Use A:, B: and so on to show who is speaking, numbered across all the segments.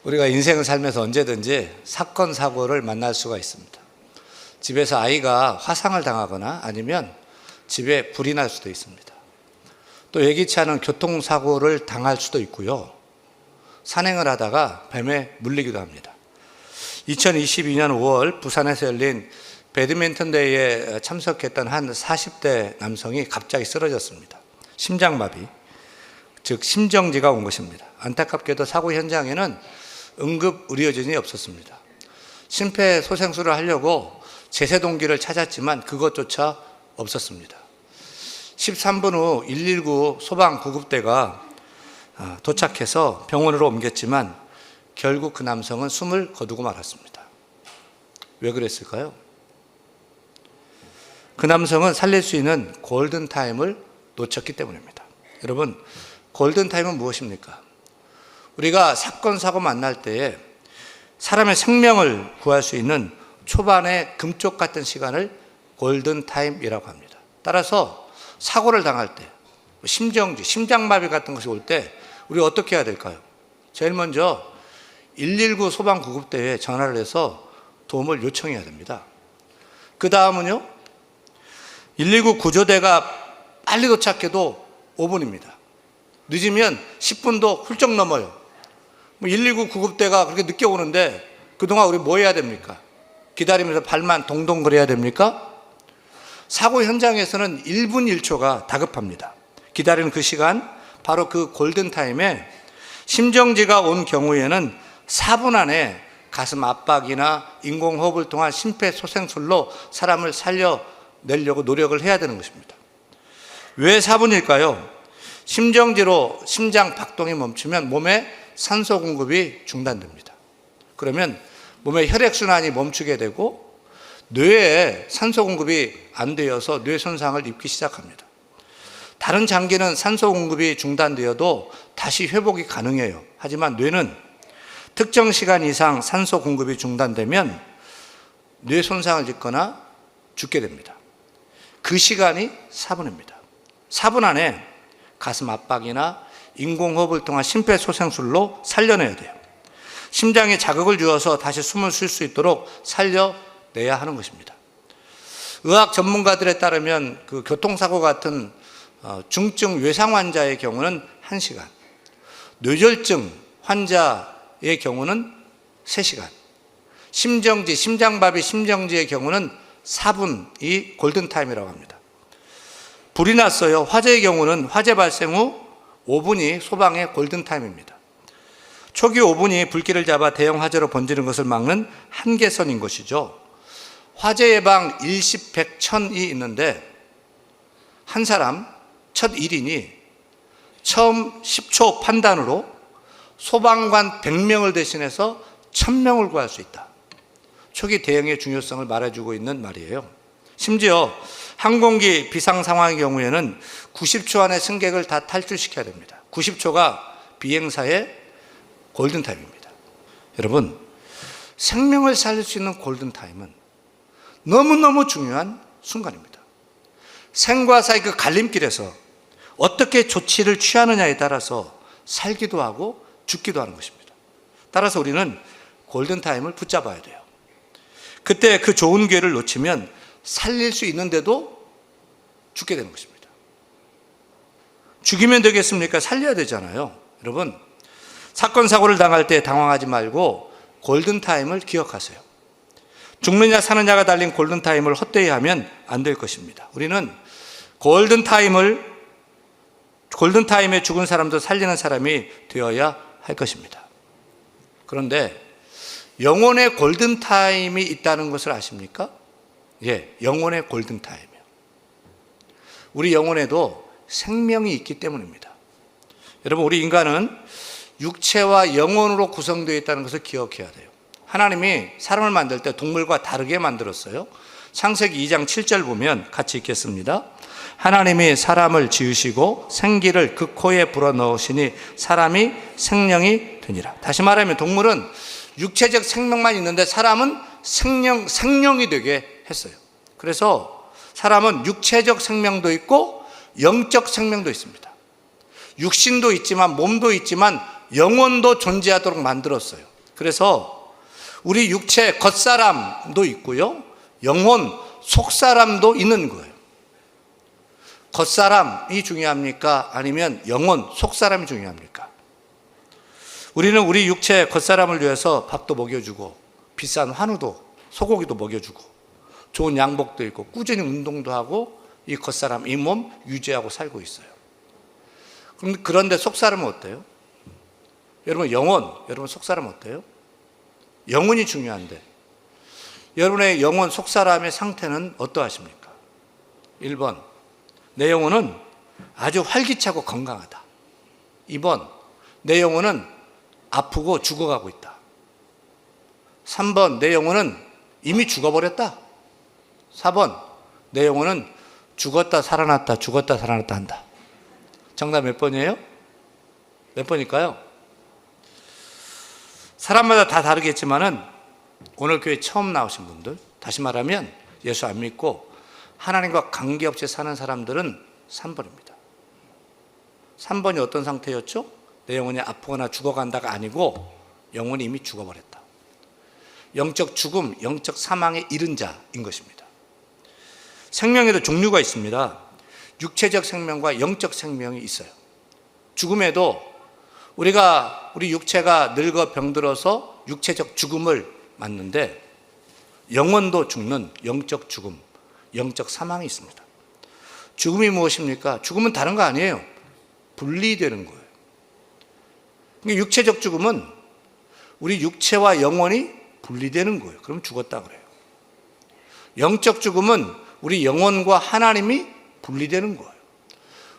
A: 우리가 인생을 살면서 언제든지 사건, 사고를 만날 수가 있습니다. 집에서 아이가 화상을 당하거나 아니면 집에 불이 날 수도 있습니다. 또 예기치 않은 교통사고를 당할 수도 있고요. 산행을 하다가 뱀에 물리기도 합니다. 2022년 5월 부산에서 열린 배드민턴 대회에 참석했던 한 40대 남성이 갑자기 쓰러졌습니다. 심장마비, 즉 심정지가 온 것입니다. 안타깝게도 사고 현장에는 응급 의료진이 없었습니다. 심폐소생술을 하려고 제세동기를 찾았지만 그것조차 없었습니다. 13분 후 119 소방 구급대가 도착해서 병원으로 옮겼지만 결국 그 남성은 숨을 거두고 말았습니다. 왜 그랬을까요? 그 남성은 살릴 수 있는 골든타임을 놓쳤기 때문입니다. 여러분, 골든타임은 무엇입니까? 우리가 사건, 사고 만날 때에 사람의 생명을 구할 수 있는 초반의 금쪽 같은 시간을 골든타임이라고 합니다. 따라서 사고를 당할 때, 심정지, 심장마비 같은 것이 올 때 우리 어떻게 해야 될까요? 제일 먼저 119 소방구급대에 전화를 해서 도움을 요청해야 됩니다. 그 다음은요, 119 구조대가 빨리 도착해도 5분입니다. 늦으면 10분도 훌쩍 넘어요. 119 구급대가 그렇게 늦게 오는데 그동안 우리 뭐 해야 됩니까? 기다리면서 발만 동동 거려야 됩니까? 사고 현장에서는 1분 1초가 다급합니다. 기다리는 그 시간, 바로 그 골든타임에 심정지가 온 경우에는 4분 안에 가슴 압박이나 인공호흡을 통한 심폐소생술로 사람을 살려내려고 노력을 해야 되는 것입니다. 왜 4분일까요? 심정지로 심장 박동이 멈추면 몸에 산소 공급이 중단됩니다. 그러면 몸의 혈액순환이 멈추게 되고 뇌에 산소 공급이 안 되어서 뇌 손상을 입기 시작합니다. 다른 장기는 산소 공급이 중단되어도 다시 회복이 가능해요. 하지만 뇌는 특정 시간 이상 산소 공급이 중단되면 뇌 손상을 입거나 죽게 됩니다. 그 시간이 4분입니다. 4분 안에 가슴 압박이나 인공호흡을 통한 심폐소생술로 살려내야 돼요. 심장에 자극을 주어서 다시 숨을 쉴 수 있도록 살려내야 하는 것입니다. 의학 전문가들에 따르면 그 교통사고 같은 중증 외상 환자의 경우는 1시간, 뇌졸중 환자의 경우는 3시간, 심정지, 심장마비 심정지의 경우는 4분이 골든타임이라고 합니다. 불이 났어요. 화재의 경우는 화재 발생 후 5분이 소방의 골든타임입니다. 초기 5분이 불길을 잡아 대형 화재로 번지는 것을 막는 한계선인 것이죠. 화재 예방 1십 100, 1000이 있는데 한 사람 첫 1인이 처음 10초 판단으로 소방관 100명을 대신해서 1000명을 구할 수 있다. 초기 대응의 중요성을 말해주고 있는 말이에요. 심지어 항공기 비상 상황의 경우에는 90초 안에 승객을 다 탈출시켜야 됩니다. 90초가 비행사의 골든타임입니다. 여러분, 생명을 살릴 수 있는 골든타임은 너무너무 중요한 순간입니다. 생과 사의 그 갈림길에서 어떻게 조치를 취하느냐에 따라서 살기도 하고 죽기도 하는 것입니다. 따라서 우리는 골든타임을 붙잡아야 돼요. 그때 그 좋은 기회를 놓치면 살릴 수 있는데도 죽게 되는 것입니다. 죽이면 되겠습니까? 살려야 되잖아요. 여러분, 사건 사고를 당할 때 당황하지 말고 골든타임을 기억하세요. 죽느냐 사느냐가 달린 골든타임을 헛되이 하면 안 될 것입니다. 우리는 골든타임에 죽은 사람도 살리는 사람이 되어야 할 것입니다. 그런데 영혼의 골든타임이 있다는 것을 아십니까? 예, 영혼의 골든타임이요. 우리 영혼에도 생명이 있기 때문입니다. 여러분, 우리 인간은 육체와 영혼으로 구성되어 있다는 것을 기억해야 돼요. 하나님이 사람을 만들 때 동물과 다르게 만들었어요. 창세기 2장 7절 보면 같이 읽겠습니다. 하나님이 사람을 지으시고 생기를 그 코에 불어넣으시니 사람이 생명이 되니라. 다시 말하면 동물은 육체적 생명만 있는데 사람은 생명이 되게 했어요. 그래서 사람은 육체적 생명도 있고 영적 생명도 있습니다. 육신도 있지만 몸도 있지만 영혼도 존재하도록 만들었어요. 그래서 우리 육체 겉사람도 있고요, 영혼 속사람도 있는 거예요. 겉사람이 중요합니까? 아니면 영혼 속사람이 중요합니까? 우리는 우리 육체 겉사람을 위해서 밥도 먹여주고 비싼 한우도 소고기도 먹여주고 좋은 양복도 입고 꾸준히 운동도 하고 이 겉사람, 이 몸 유지하고 살고 있어요. 그런데 속사람은 어때요? 여러분 영혼, 여러분 속사람 어때요? 영혼이 중요한데 여러분의 영혼 속사람의 상태는 어떠하십니까? 1번, 내 영혼은 아주 활기차고 건강하다. 2번, 내 영혼은 아프고 죽어가고 있다. 3번, 내 영혼은 이미 죽어버렸다. 4번, 내 영혼은 죽었다 살아났다 죽었다 살아났다 한다. 정답 몇 번이에요? 몇 번일까요? 사람마다 다 다르겠지만은 오늘 교회 처음 나오신 분들, 다시 말하면 예수 안 믿고 하나님과 관계없이 사는 사람들은 3번입니다. 3번이 어떤 상태였죠? 내 영혼이 아프거나 죽어간다가 아니고 영혼이 이미 죽어버렸다. 영적 죽음, 영적 사망에 이른 자인 것입니다. 생명에도 종류가 있습니다. 육체적 생명과 영적 생명이 있어요. 죽음에도 우리 육체가 늙어 병들어서 육체적 죽음을 맞는데 영혼도 죽는 영적 죽음, 영적 사망이 있습니다. 죽음이 무엇입니까? 죽음은 다른 거 아니에요. 분리되는 거예요. 그러니까 육체적 죽음은 우리 육체와 영혼이 분리되는 거예요. 그럼 죽었다 그래요. 영적 죽음은 우리 영혼과 하나님이 분리되는 거예요.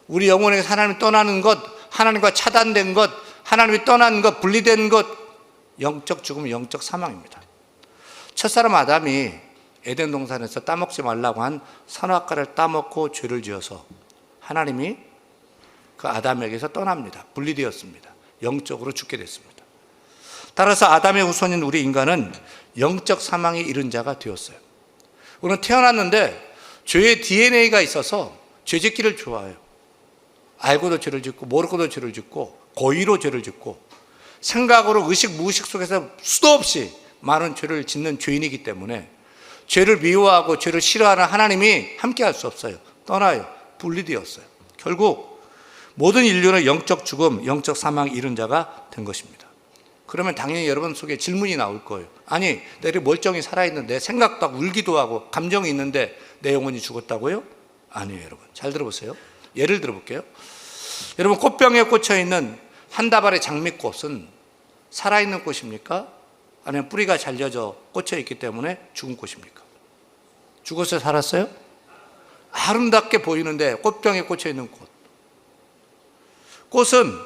A: 우리 영혼에서 하나님이 떠나는 것, 하나님과 차단된 것, 하나님이 떠난 것, 분리된 것, 영적 죽음은 영적 사망입니다. 첫사람 아담이 에덴 동산에서 따먹지 말라고 한 선악과를 따먹고 죄를 지어서 하나님이 그 아담에게서 떠납니다. 분리되었습니다. 영적으로 죽게 됐습니다. 따라서 아담의 후손인 우리 인간은 영적 사망에 이른 자가 되었어요. 우리는 태어났는데 죄의 DNA가 있어서 죄짓기를 좋아해요. 알고도 죄를 짓고 모르고도 죄를 짓고 고의로 죄를 짓고 생각으로 의식 무의식 속에서 수도 없이 많은 죄를 짓는 죄인이기 때문에 죄를 미워하고 죄를 싫어하는 하나님이 함께 할 수 없어요. 떠나요. 분리되었어요. 결국 모든 인류는 영적 죽음, 영적 사망 이른 자가 된 것입니다. 그러면 당연히 여러분 속에 질문이 나올 거예요. 아니, 내가 멀쩡히 살아있는데 생각도 하고 울기도 하고 감정이 있는데 내 영혼이 죽었다고요? 아니에요, 여러분. 잘 들어보세요. 예를 들어볼게요. 여러분, 꽃병에 꽂혀있는 한 다발의 장미꽃은 살아있는 꽃입니까? 아니면 뿌리가 잘려져 꽂혀있기 때문에 죽은 꽃입니까? 죽었어요? 살았어요? 아름답게 보이는데 꽃병에 꽂혀있는 꽃. 꽃은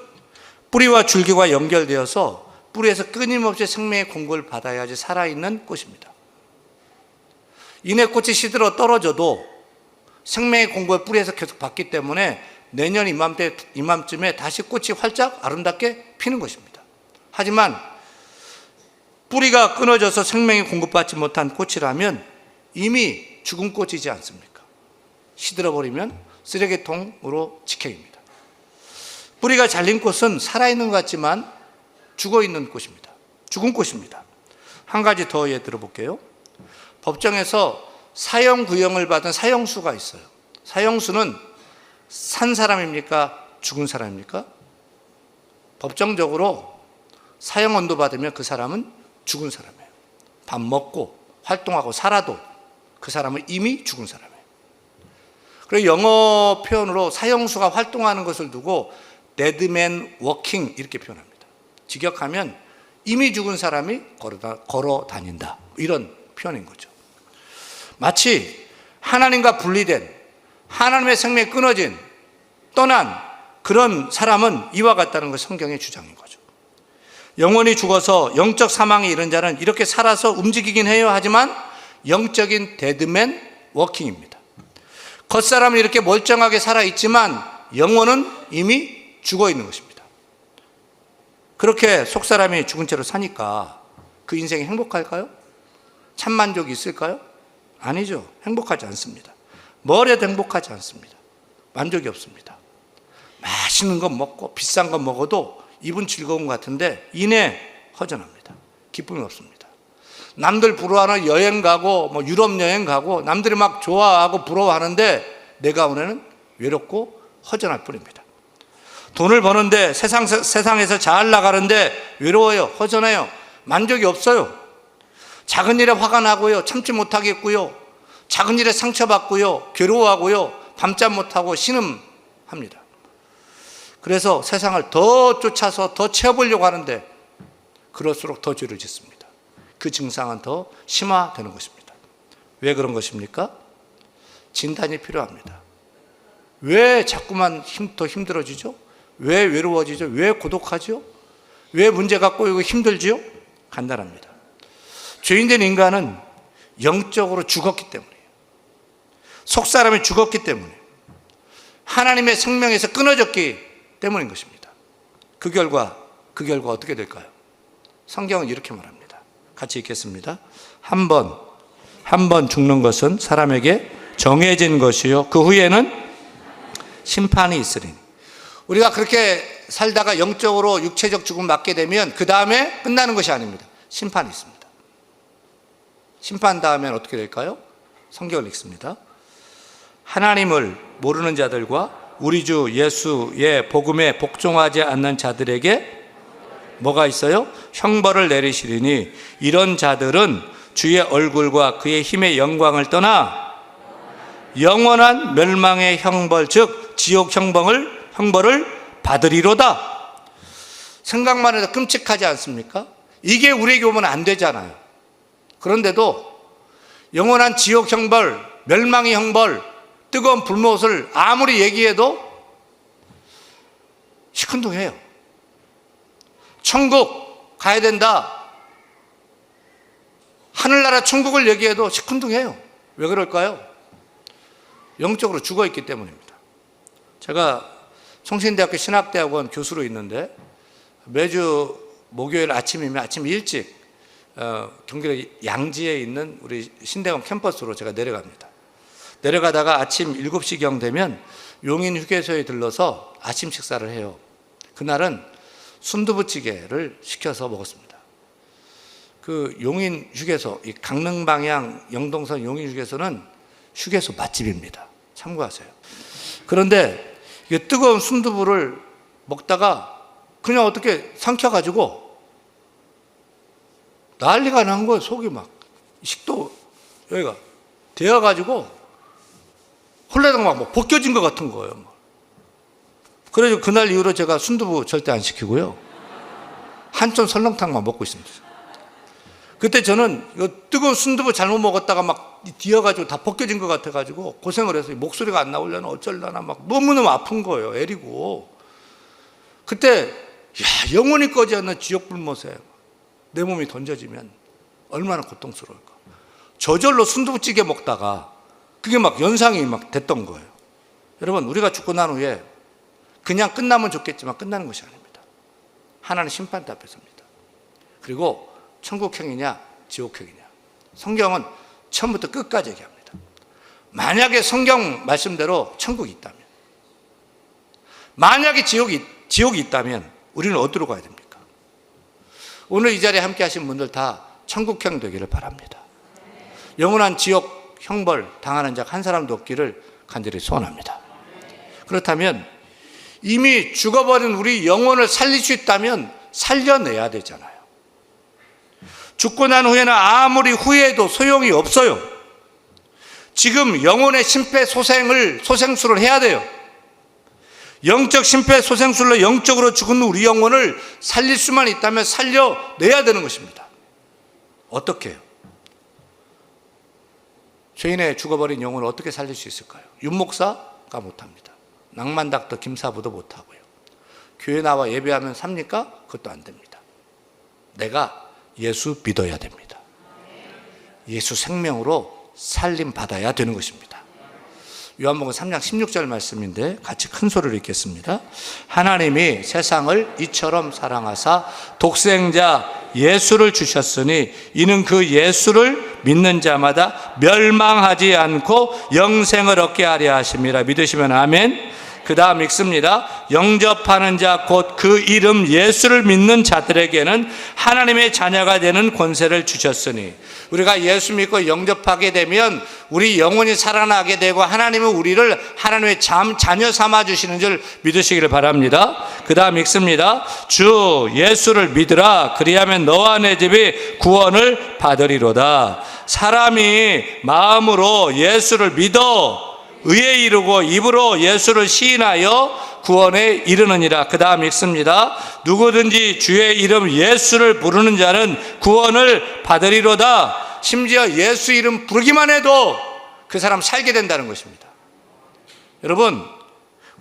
A: 뿌리와 줄기가 연결되어서 뿌리에서 끊임없이 생명의 공급을 받아야지 살아있는 꽃입니다. 이내 꽃이 시들어 떨어져도 생명의 공급을 뿌리에서 계속 받기 때문에 내년 이맘쯤에 다시 꽃이 활짝 아름답게 피는 것입니다. 하지만 뿌리가 끊어져서 생명이 공급받지 못한 꽃이라면 이미 죽은 꽃이지 않습니까? 시들어버리면 쓰레기통으로 직행입니다. 뿌리가 잘린 꽃은 살아있는 것 같지만 죽어있는 꽃입니다. 죽은 꽃입니다. 한 가지 더 예 들어볼게요. 법정에서 사형구형을 받은 사형수가 있어요. 사형수는 산 사람입니까? 죽은 사람입니까? 법정적으로 사형언도 받으면 그 사람은 죽은 사람이에요. 밥 먹고 활동하고 살아도 그 사람은 이미 죽은 사람이에요. 그리고 영어 표현으로 사형수가 활동하는 것을 두고 dead man walking 이렇게 표현합니다. 직역하면 이미 죽은 사람이 걸어 다닌다. 이런 표현인 거죠. 마치 하나님과 분리된, 하나님의 생명이 끊어진, 떠난 그런 사람은 이와 같다는 것이 성경의 주장인 거죠. 영혼이 죽어서 영적 사망에 이른 자는 이렇게 살아서 움직이긴 해요. 하지만 영적인 데드맨 워킹입니다. 겉사람은 이렇게 멀쩡하게 살아있지만 영혼은 이미 죽어 있는 것입니다. 그렇게 속사람이 죽은 채로 사니까 그 인생이 행복할까요? 참만족이 있을까요? 아니죠. 행복하지 않습니다. 뭘 해도 행복하지 않습니다. 만족이 없습니다. 맛있는 거 먹고 비싼 거 먹어도 입은 즐거운 것 같은데 이내 허전합니다. 기쁨이 없습니다. 남들 부러워하는 여행 가고 뭐 유럽 여행 가고 남들이 막 좋아하고 부러워하는데 내 가운데는 외롭고 허전할 뿐입니다. 돈을 버는데 세상에서 잘 나가는데 외로워요. 허전해요. 만족이 없어요. 작은 일에 화가 나고요. 참지 못하겠고요. 작은 일에 상처받고요. 괴로워하고요. 밤잠 못하고 신음합니다. 그래서 세상을 더 쫓아서 더 채워보려고 하는데 그럴수록 더 죄를 짓습니다. 그 증상은 더 심화되는 것입니다. 왜 그런 것입니까? 진단이 필요합니다. 왜 자꾸만 더 힘들어지죠? 왜 외로워지죠? 왜 고독하죠? 왜 문제가 꼬이고 힘들지요? 간단합니다. 죄인된 인간은 영적으로 죽었기 때문이에요. 속사람이 죽었기 때문에 하나님의 생명에서 끊어졌기 때문인 것입니다. 그 결과 어떻게 될까요? 성경은 이렇게 말합니다. 같이 읽겠습니다. 한 번 죽는 것은 사람에게 정해진 것이요 그 후에는 심판이 있으리니. 우리가 그렇게 살다가 영적으로 육체적 죽음 맞게 되면 그 다음에 끝나는 것이 아닙니다. 심판이 있습니다. 심판 다음엔 어떻게 될까요? 성경을 읽습니다. 하나님을 모르는 자들과 우리 주 예수의 복음에 복종하지 않는 자들에게 뭐가 있어요? 형벌을 내리시리니 이런 자들은 주의 얼굴과 그의 힘의 영광을 떠나 영원한 멸망의 형벌 즉 지옥 형벌을 받으리로다. 생각만 해도 끔찍하지 않습니까? 이게 우리에게 오면 안 되잖아요. 그런데도 영원한 지옥 형벌, 멸망의 형벌, 뜨거운 불못을 아무리 얘기해도 시큰둥해요. 천국 가야 된다. 하늘나라 천국을 얘기해도 시큰둥해요. 왜 그럴까요? 영적으로 죽어있기 때문입니다. 제가 성신대학교 신학대학원 교수로 있는데 매주 목요일 아침이면 아침 일찍 경기도 양지에 있는 우리 신대원 캠퍼스로 제가 내려갑니다. 내려가다가 아침 7시경 되면 용인 휴게소에 들러서 아침 식사를 해요. 그날은 순두부찌개를 시켜서 먹었습니다. 그 용인 휴게소, 이 강릉 방향 영동선 용인 휴게소는 휴게소 맛집입니다. 참고하세요. 그런데 이게 뜨거운 순두부를 먹다가 그냥 어떻게 삼켜가지고 난리가 난 거예요. 속이 막 식도 여기가 되어가지고 홀레당 막 벗겨진 것 같은 거예요. 그래서 그날 이후로 제가 순두부 절대 안 시키고요. 한촌 설렁탕만 먹고 있습니다. 그때 저는 이거 뜨거운 순두부 잘못 먹었다가 막 뒤어가지고 다 벗겨진 것 같아가지고 고생을 해서 목소리가 안 나오려나 어쩌려나 막 너무너무 아픈 거예요. 애리고. 그때 영원히 꺼지 않는 지옥 불못에 내 몸이 던져지면 얼마나 고통스러울까. 저절로 순두부찌개 먹다가 그게 막 연상이 막 됐던 거예요. 여러분, 우리가 죽고 난 후에 그냥 끝나면 좋겠지만 끝나는 것이 아닙니다. 하나는 심판대 앞에 섭니다. 그리고 천국행이냐 지옥행이냐. 성경은 처음부터 끝까지 얘기합니다. 만약에 성경 말씀대로 천국이 있다면, 만약에 지옥이 있다면 우리는 어디로 가야 됩니까? 오늘 이 자리에 함께 하신 분들 다 천국행 되기를 바랍니다. 영원한 지옥 형벌 당하는 자 한 사람도 없기를 간절히 소원합니다. 그렇다면 이미 죽어버린 우리 영혼을 살릴 수 있다면 살려내야 되잖아요. 죽고 난 후에는 아무리 후회해도 소용이 없어요. 지금 영혼의 심폐소생술을 해야 돼요. 영적 심폐소생술로 영적으로 죽은 우리 영혼을 살릴 수만 있다면 살려내야 되는 것입니다. 어떻게 해요? 죄인의 죽어버린 영혼을 어떻게 살릴 수 있을까요? 윤목사가 못합니다. 낭만닥터 김사부도 못하고요. 교회 나와 예배하면 삽니까? 그것도 안 됩니다. 내가 예수 믿어야 됩니다. 예수 생명으로 살림 받아야 되는 것입니다. 요한복음 3장 16절 말씀인데 같이 큰 소리로 읽겠습니다. 하나님이 세상을 이처럼 사랑하사 독생자 예수를 주셨으니 이는 그 예수를 믿는 자마다 멸망하지 않고 영생을 얻게 하려 하심이라. 믿으시면 아멘. 그 다음 읽습니다. 영접하는 자 곧 그 이름 예수를 믿는 자들에게는 하나님의 자녀가 되는 권세를 주셨으니, 우리가 예수 믿고 영접하게 되면 우리 영혼이 살아나게 되고 하나님은 우리를 하나님의 자녀 삼아 주시는 줄 믿으시기를 바랍니다. 그 다음 읽습니다. 주 예수를 믿으라. 그리하면 너와 내 집이 구원을 받으리로다. 사람이 마음으로 예수를 믿어 의에 이르고 입으로 예수를 시인하여 구원에 이르느니라. 그 다음 읽습니다. 누구든지 주의 이름 예수를 부르는 자는 구원을 받으리로다. 심지어 예수 이름 부르기만 해도 그 사람 살게 된다는 것입니다. 여러분,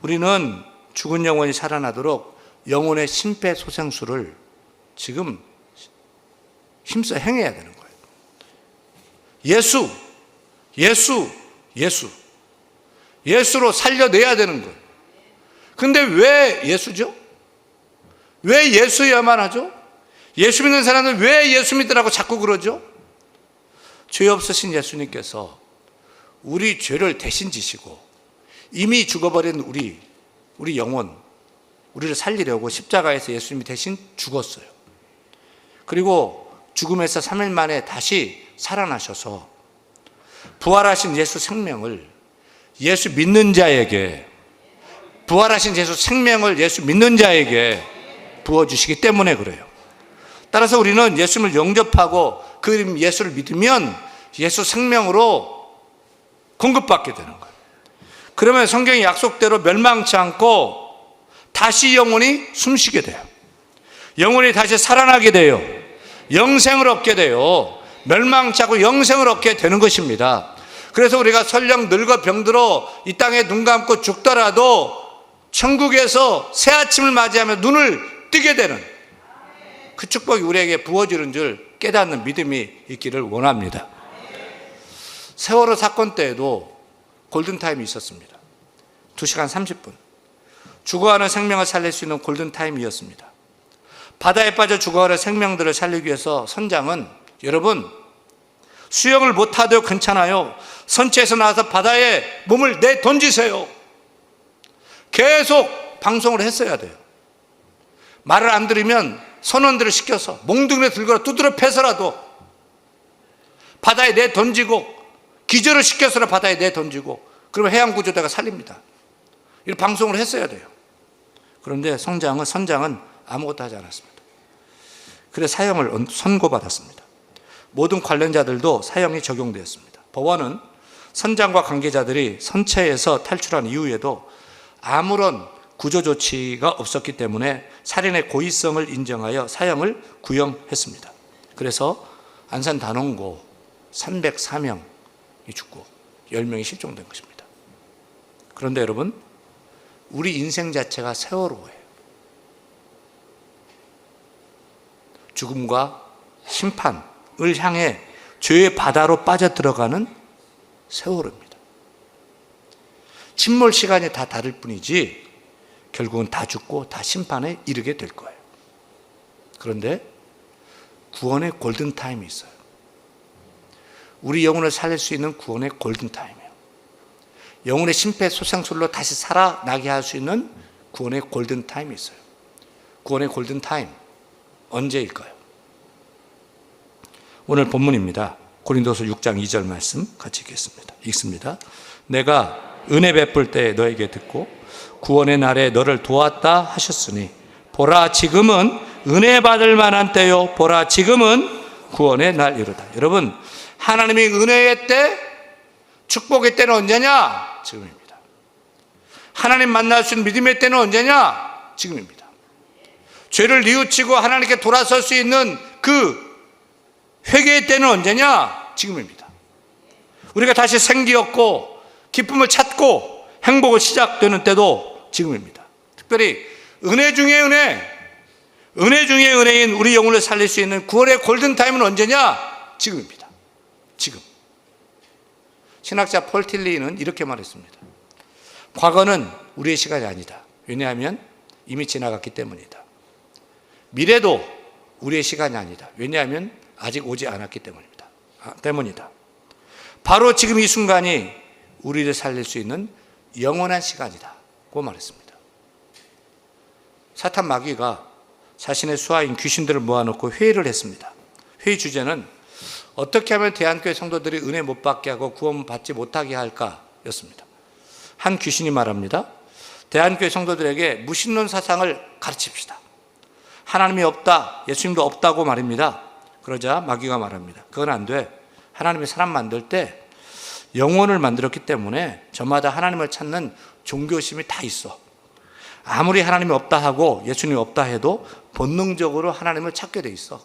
A: 우리는 죽은 영혼이 살아나도록 영혼의 심폐소생술을 지금 힘써 행해야 되는 거예요. 예수, 예수, 예수. 예수로 살려내야 되는 거예요. 근데 왜 예수죠? 왜 예수여야만 하죠? 예수 믿는 사람은 왜 예수 믿으라고 자꾸 그러죠? 죄 없으신 예수님께서 우리 죄를 대신 지시고 이미 죽어버린 우리 영혼, 우리를 살리려고 십자가에서 예수님이 대신 죽었어요. 그리고 죽음에서 3일 만에 다시 살아나셔서 부활하신 예수 생명을 예수 믿는 자에게, 부활하신 예수 생명을 예수 믿는 자에게 부어주시기 때문에 그래요. 따라서 우리는 예수님을 영접하고 그 이름 예수를 믿으면 예수 생명으로 공급받게 되는 거예요. 그러면 성경의 약속대로 멸망치 않고 다시 영혼이 숨쉬게 돼요. 영혼이 다시 살아나게 돼요. 영생을 얻게 돼요. 멸망치 않고 영생을 얻게 되는 것입니다. 그래서 우리가 설령 늙어 병들어 이 땅에 눈 감고 죽더라도 천국에서 새 아침을 맞이하며 눈을 뜨게 되는 그 축복이 우리에게 부어지는 줄 깨닫는 믿음이 있기를 원합니다. 세월호 사건 때에도 골든타임이 있었습니다. 2시간 30분. 죽어가는 생명을 살릴 수 있는 골든타임이었습니다. 바다에 빠져 죽어가는 생명들을 살리기 위해서 선장은, 여러분, 수영을 못하도 괜찮아요. 선체에서 나와서 바다에 몸을 내던지세요. 계속 방송을 했어야 돼요. 말을 안 들으면 선원들을 시켜서 몽둥이를 들거나 두드려 패서라도 바다에 내던지고, 기절을 시켜서라도 바다에 내던지고, 그러면 해양구조대가 살립니다. 이런 방송을 했어야 돼요. 그런데 선장은 아무것도 하지 않았습니다. 그래서 사형을 선고받았습니다. 모든 관련자들도 사형이 적용되었습니다. 법원은 선장과 관계자들이 선체에서 탈출한 이후에도 아무런 구조 조치가 없었기 때문에 살인의 고의성을 인정하여 사형을 구형했습니다. 그래서 안산 단원고 304명이 죽고 10명이 실종된 것입니다. 그런데 여러분, 우리 인생 자체가 세월호예요. 죽음과 심판을 향해 죄의 바다로 빠져들어가는 세월호입니다. 침몰 시간이 다 다를 뿐이지 결국은 다 죽고 다 심판에 이르게 될 거예요. 그런데 구원의 골든타임이 있어요. 우리 영혼을 살릴 수 있는 구원의 골든타임이에요. 영혼의 심폐소생술로 다시 살아나게 할 수 있는 구원의 골든타임이 있어요. 구원의 골든타임, 언제일까요? 오늘 본문입니다. 고린도서 6장 2절 말씀 같이 읽습니다. 내가 은혜 베풀 때 너에게 듣고 구원의 날에 너를 도왔다 하셨으니 보라 지금은 은혜 받을 만한 때요, 보라 지금은 구원의 날이로다. 여러분, 하나님의 은혜의 때, 축복의 때는 언제냐? 지금입니다. 하나님 만날 수 있는 믿음의 때는 언제냐? 지금입니다. 죄를 뉘우치고 하나님께 돌아설 수 있는 그 회개의 때는 언제냐? 지금입니다. 우리가 다시 생기 얻고 기쁨을 찾고 행복을 시작되는 때도 지금입니다. 특별히 은혜 중에 은혜 중에 은혜인 우리 영혼을 살릴 수 있는 구원의 골든타임은 언제냐? 지금입니다. 지금. 신학자 폴 틸리는 이렇게 말했습니다. 과거는 우리의 시간이 아니다. 왜냐하면 이미 지나갔기 때문이다. 미래도 우리의 시간이 아니다. 왜냐하면 아직 오지 않았기 때문이다. 바로 지금 이 순간이 우리를 살릴 수 있는 영원한 시간이다. 말했습니다. 사탄 마귀가 자신의 수하인 귀신들을 모아놓고 회의를 했습니다. 회의 주제는 어떻게 하면 대한교회 성도들이 은혜 못 받게 하고 구원받지 못하게 할까였습니다. 한 귀신이 말합니다. 대한교회 성도들에게 무신론 사상을 가르칩시다. 하나님이 없다, 예수님도 없다고 말입니다. 그러자 마귀가 말합니다. 그건 안 돼. 하나님이 사람 만들 때 영혼을 만들었기 때문에 저마다 하나님을 찾는 종교심이 다 있어. 아무리 하나님이 없다 하고 예수님이 없다 해도 본능적으로 하나님을 찾게 돼 있어.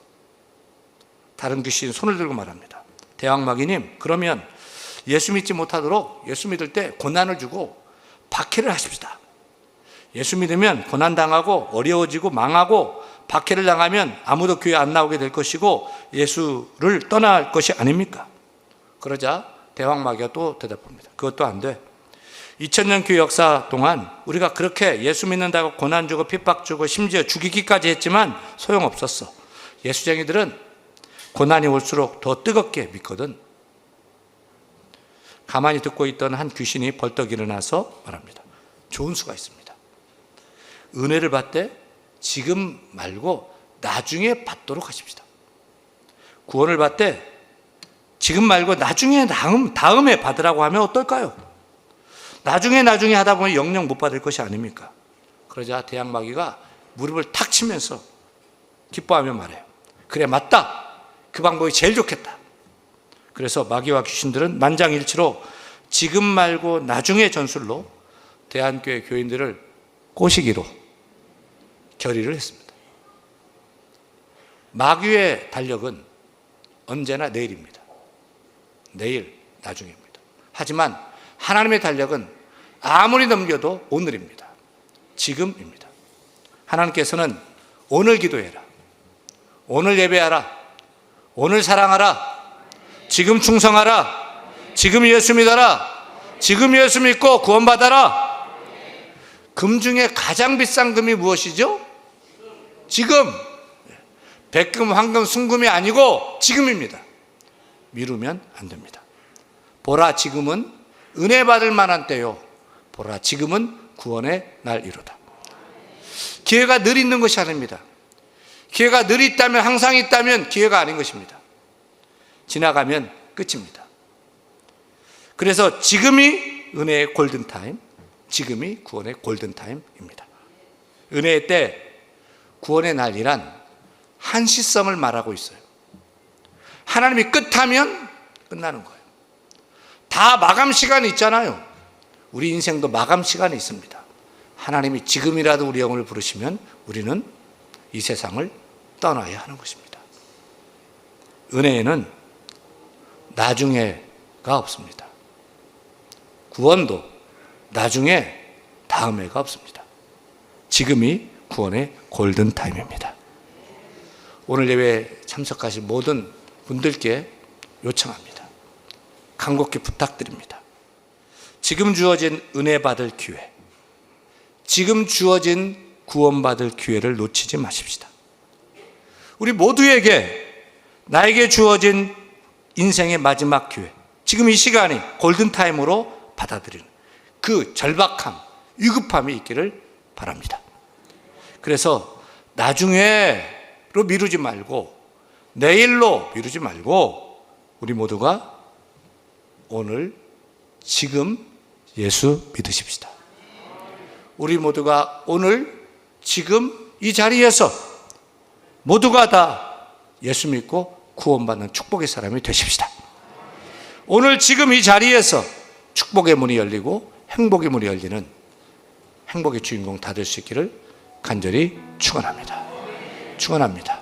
A: 다른 귀신이 손을 들고 말합니다. 대왕마귀님, 그러면 예수 믿지 못하도록 예수 믿을 때 고난을 주고 박해를 하십시다. 예수 믿으면 고난당하고 어려워지고 망하고 박해를 당하면 아무도 교회 안 나오게 될 것이고 예수를 떠날 것이 아닙니까? 그러자 대왕마귀가 또 대답합니다. 그것도 안 돼. 2000년 교회 역사 동안 우리가 그렇게 예수 믿는다고 고난 주고 핍박 주고 심지어 죽이기까지 했지만 소용없었어. 예수쟁이들은 고난이 올수록 더 뜨겁게 믿거든. 가만히 듣고 있던 한 귀신이 벌떡 일어나서 말합니다. 좋은 수가 있습니다. 은혜를 받되 지금 말고 나중에 받도록 하십시다. 구원을 받되 지금 말고 나중에 다음에 받으라고 하면 어떨까요? 나중에 하다 보면 영영 못 받을 것이 아닙니까? 그러자 대왕마귀가 무릎을 탁 치면서 기뻐하며 말해요. 그래, 맞다. 그 방법이 제일 좋겠다. 그래서 마귀와 귀신들은 만장일치로 지금 말고 나중에 전술로 대한교회 교인들을 꼬시기로 결의를 했습니다. 마귀의 달력은 언제나 내일입니다. 내일, 나중입니다. 하지만 하나님의 달력은 아무리 넘겨도 오늘입니다. 지금입니다. 하나님께서는 오늘 기도해라, 오늘 예배하라, 오늘 사랑하라, 지금 충성하라, 지금 예수 믿어라, 지금 예수 믿고 구원받아라. 금 중에 가장 비싼 금이 무엇이죠? 지금. 백금, 황금, 순금이 아니고 지금입니다. 미루면 안 됩니다. 보라, 지금은 은혜 받을 만한 때요. 보라, 지금은 구원의 날이로다. 기회가 늘 있는 것이 아닙니다. 기회가 늘 있다면, 항상 있다면 기회가 아닌 것입니다. 지나가면 끝입니다. 그래서 지금이 은혜의 골든타임, 지금이 구원의 골든타임입니다. 은혜의 때, 구원의 날이란 한시성을 말하고 있어요. 하나님이 끝하면 끝나는 거예요. 다 마감 시간이 있잖아요. 우리 인생도 마감 시간이 있습니다. 하나님이 지금이라도 우리 영혼을 부르시면 우리는 이 세상을 떠나야 하는 것입니다. 은혜에는 나중에가 없습니다. 구원도 나중에, 다음에가 없습니다. 지금이 구원의 골든타임입니다. 오늘 예배에 참석하신 모든 분들께 요청합니다. 간곡히 부탁드립니다. 지금 주어진 은혜 받을 기회, 지금 주어진 구원받을 기회를 놓치지 마십시다. 우리 모두에게, 나에게 주어진 인생의 마지막 기회, 지금 이 시간이 골든타임으로 받아들이는 그 절박함, 위급함이 있기를 바랍니다. 그래서 나중에로 미루지 말고, 내일로 미루지 말고, 우리 모두가 오늘, 지금 예수 믿으십시다. 우리 모두가 오늘, 지금 이 자리에서 모두가 다 예수 믿고 구원받는 축복의 사람이 되십시다. 오늘 지금 이 자리에서 축복의 문이 열리고 행복의 문이 열리는 행복의 주인공 다 될 수 있기를 간절히 축원합니다. 축원합니다.